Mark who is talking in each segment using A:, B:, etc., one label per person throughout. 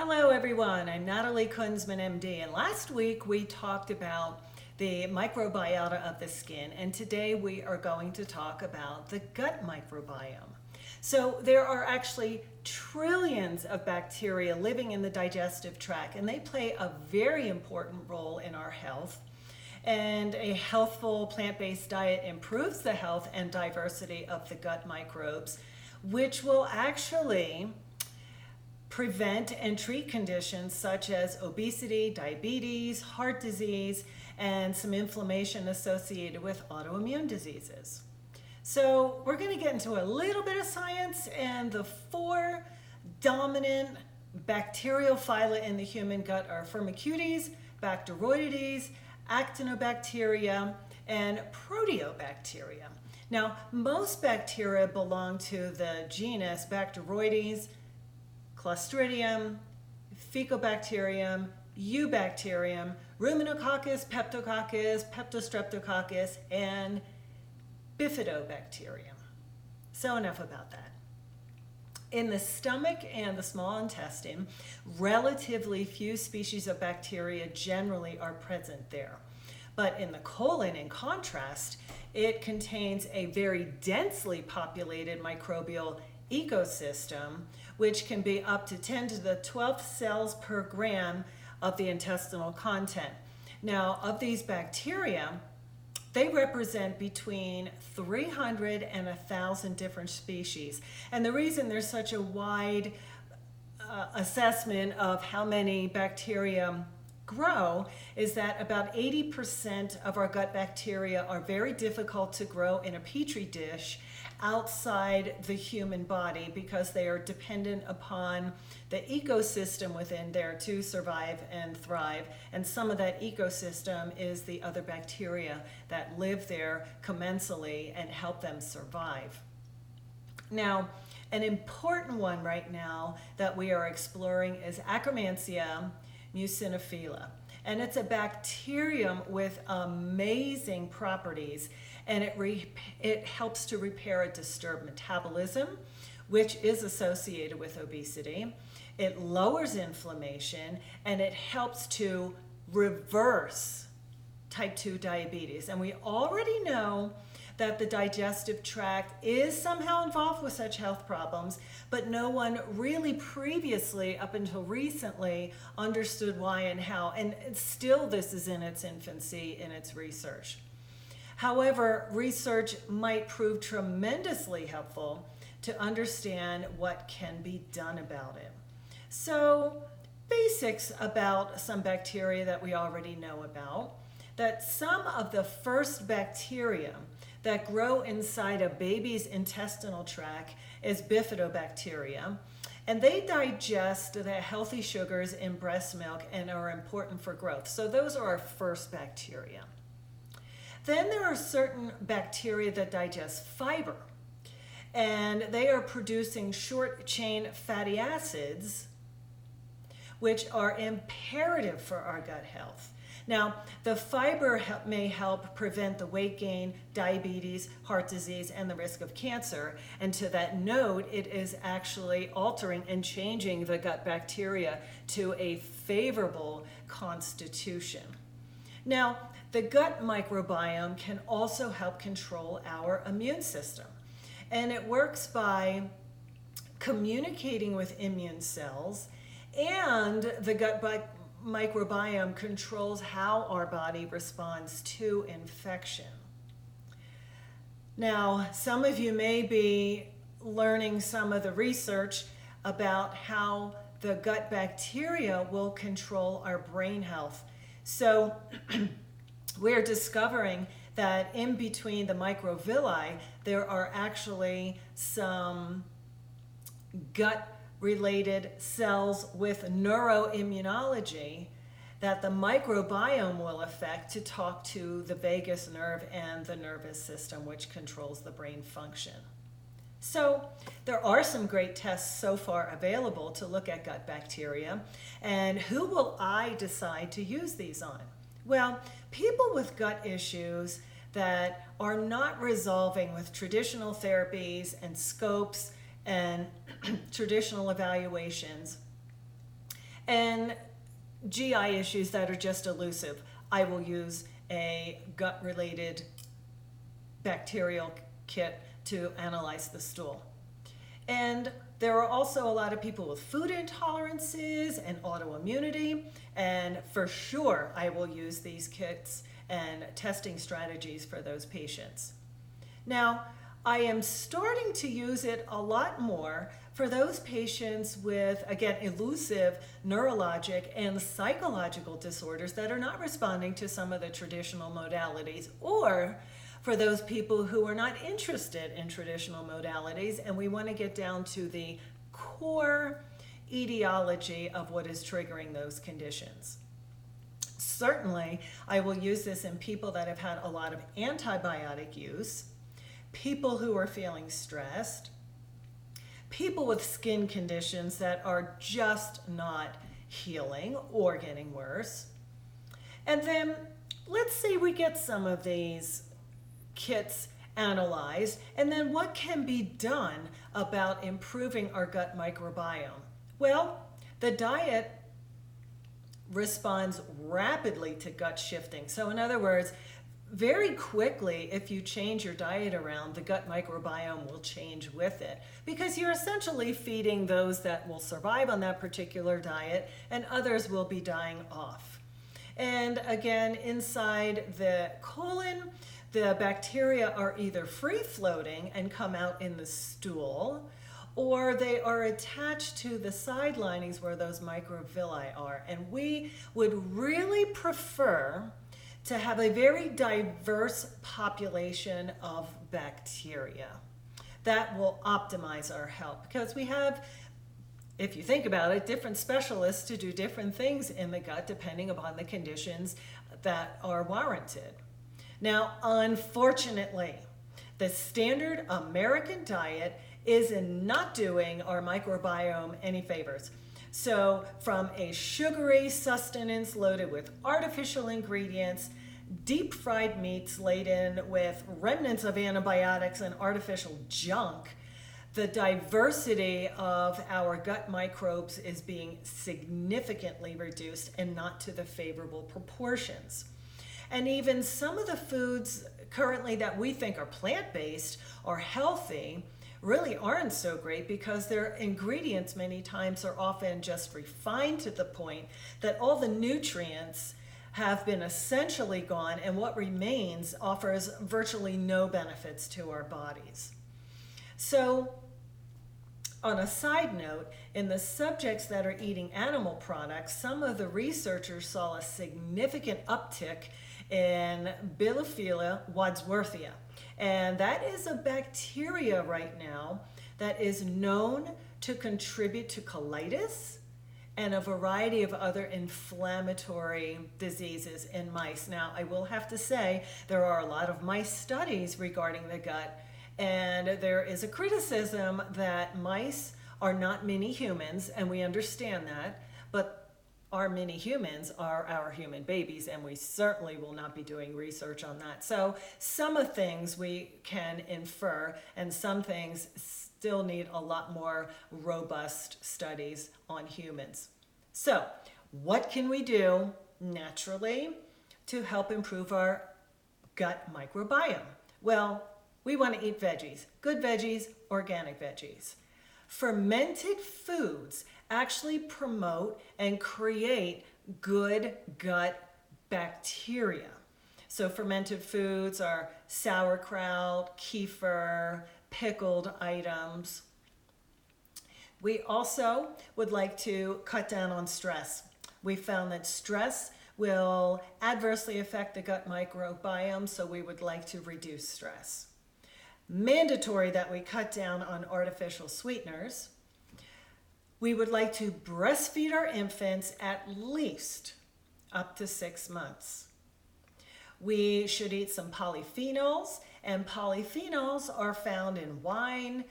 A: Hello everyone, I'm Natalie Kunsman, MD, and last week we talked about the microbiota of the skin, and today we are going to talk about the gut microbiome. So there are actually trillions of bacteria living in the digestive tract, and they play a very important role in our health. And a healthful plant-based diet improves the health and diversity of the gut microbes, which will actually prevent and treat conditions such as obesity, diabetes, heart disease, and some inflammation associated with autoimmune diseases. So we're going to get into a little bit of science, and the four dominant bacterial phyla in the human gut are Firmicutes, Bacteroidetes, Actinobacteria, and Proteobacteria. Now, most bacteria belong to the genus Bacteroides, Clostridium, Faecalibacterium, Eubacterium, Ruminococcus, Peptococcus, Peptostreptococcus, and Bifidobacterium. So enough about that. In the stomach and the small intestine, relatively few species of bacteria generally are present there. But in the colon, in contrast, it contains a very densely populated microbial ecosystem, which can be up to 10 to the 12th cells per gram of the intestinal content. Now, of these bacteria, they represent between 300 and 1,000 different species. And the reason there's such a wide assessment of how many bacteria grow is that about 80% of our gut bacteria are very difficult to grow in a petri dish outside the human body because they are dependent upon the ecosystem within there to survive and thrive. And some of that ecosystem is the other bacteria that live there commensally and help them survive. Now, an important one right now that we are exploring is Akkermansia muciniphila. And it's a bacterium with amazing properties, and it helps to repair a disturbed metabolism, which is associated with obesity. It lowers inflammation, and it helps to reverse type 2 diabetes. And we already know that the digestive tract is somehow involved with such health problems, but no one really previously, up until recently, understood why and how. And still this is in its infancy in its research. However, research might prove tremendously helpful to understand what can be done about it. So, basics about some bacteria that we already know about, that some of the first bacteria that grow inside a baby's intestinal tract is Bifidobacteria, and they digest the healthy sugars in breast milk and are important for growth. So those are our first bacteria. Then there are certain bacteria that digest fiber, and they are producing short chain fatty acids, which are imperative for our gut health. Now, the fiber may help prevent the weight gain, diabetes, heart disease, and the risk of cancer. And to that note, it is actually altering and changing the gut bacteria to a favorable constitution. Now, the gut microbiome can also help control our immune system. And it works by communicating with immune cells, and the gut microbiome controls how our body responds to infection. Now, some of you may be learning some of the research about how the gut bacteria will control our brain health. So we're discovering that in between the microvilli, there are actually some gut-related cells with neuroimmunology that the microbiome will affect to talk to the vagus nerve and the nervous system, which controls the brain function. So there are some great tests so far available to look at gut bacteria. And who will I decide to use these on? Well, people with gut issues that are not resolving with traditional therapies and scopes and traditional evaluations And GI issues that are just elusive, I will use a gut-related bacterial kit to analyze the stool. And there are also a lot of people with food intolerances and autoimmunity, and for sure I will use these kits and testing strategies for those patients. Now, I am starting to use it a lot more for those patients with, again, elusive neurologic and psychological disorders that are not responding to some of the traditional modalities, or for those people who are not interested in traditional modalities and we want to get down to the core etiology of what is triggering those conditions. Certainly, I will use this in people that have had a lot of antibiotic use, people who are feeling stressed, people with skin conditions that are just not healing or getting worse. And then let's say we get some of these kits analyzed, and then what can be done about improving our gut microbiome? Well, the diet responds rapidly to gut shifting. So in other words, very quickly, if you change your diet around, the gut microbiome will change with it, because you're essentially feeding those that will survive on that particular diet and others will be dying off. And again, inside the colon, the bacteria are either free floating and come out in the stool, or they are attached to the side linings where those microvilli are. And we would really prefer to have a very diverse population of bacteria. That will optimize our health, because we have, if you think about it, different specialists to do different things in the gut depending upon the conditions that are warranted. Now, unfortunately, the standard American diet is not doing our microbiome any favors. So from a sugary sustenance loaded with artificial ingredients, deep fried meats laden with remnants of antibiotics and artificial junk, the diversity of our gut microbes is being significantly reduced and not to the favorable proportions. And even some of the foods currently that we think are plant-based or healthy really aren't so great, because their ingredients many times are often just refined to the point that all the nutrients have been essentially gone, and what remains offers virtually no benefits to our bodies. So, on a side note, in the subjects that are eating animal products, some of the researchers saw a significant uptick in Bifidobacteria wadsworthia. And that is a bacteria right now that is known to contribute to colitis and a variety of other inflammatory diseases in mice. Now, I will have to say, there are a lot of mice studies regarding the gut, and there is a criticism that mice are not mini humans, and we understand that, but our mini humans are our human babies, and we certainly will not be doing research on that. So some of things we can infer, and some things still need a lot more robust studies on humans. So what can we do naturally to help improve our gut microbiome? Well, we want to eat veggies, good veggies, organic veggies. Fermented foods actually promote and create good gut bacteria. So fermented foods are sauerkraut, kefir, pickled items. We also would like to cut down on stress. We found that stress will adversely affect the gut microbiome, so we would like to reduce stress. Mandatory that we cut down on artificial sweeteners. We would like to breastfeed our infants at least up to 6 months. We should eat some polyphenols, and polyphenols are found in wine,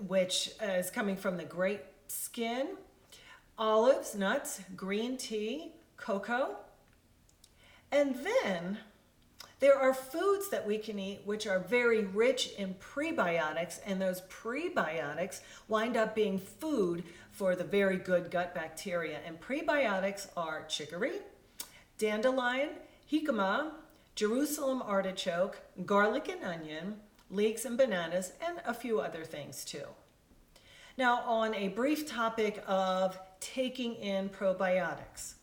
A: which is coming from the grape skin, olives, nuts, green tea, cocoa. And then There are foods that we can eat which are very rich in prebiotics, and those prebiotics wind up being food for the very good gut bacteria. And prebiotics are chicory, dandelion, jicama, Jerusalem artichoke, garlic and onion, leeks and bananas, and a few other things too. Now, on a brief topic of taking in probiotics.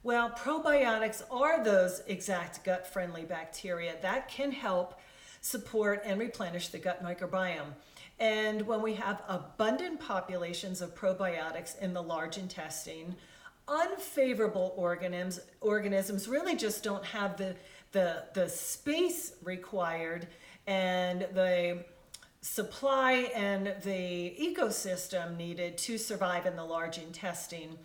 A: Well, probiotics are those exact gut-friendly bacteria that can help support and replenish the gut microbiome. And when we have abundant populations of probiotics in the large intestine, unfavorable organisms really just don't have the space required and the supply and the ecosystem needed to survive in the large intestine.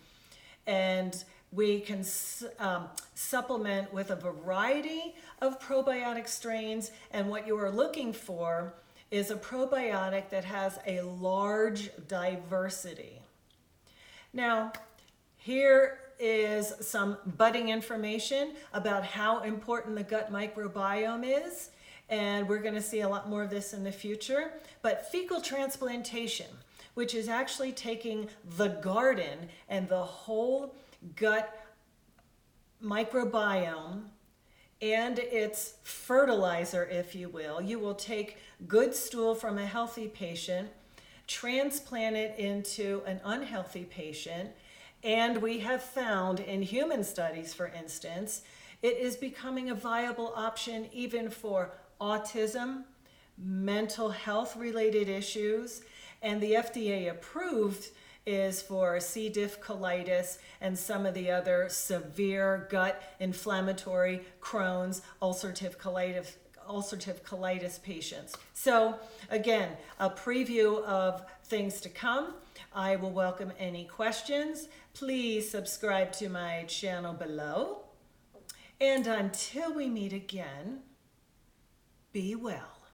A: And we can supplement with a variety of probiotic strains, and what you are looking for is a probiotic that has a large diversity. Now, here is some budding information about how important the gut microbiome is, and we're going to see a lot more of this in the future. But fecal transplantation, which is actually taking the garden and the whole gut microbiome and its fertilizer, if you will. You will take good stool from a healthy patient, transplant it into an unhealthy patient, and we have found in human studies, for instance, it is becoming a viable option even for autism, mental health related issues, and the FDA approved is for C. diff colitis and some of the other severe gut inflammatory Crohn's, ulcerative colitis patients. So again, a preview of things to come. I will welcome any questions. Please subscribe to my channel below. And until we meet again, be well.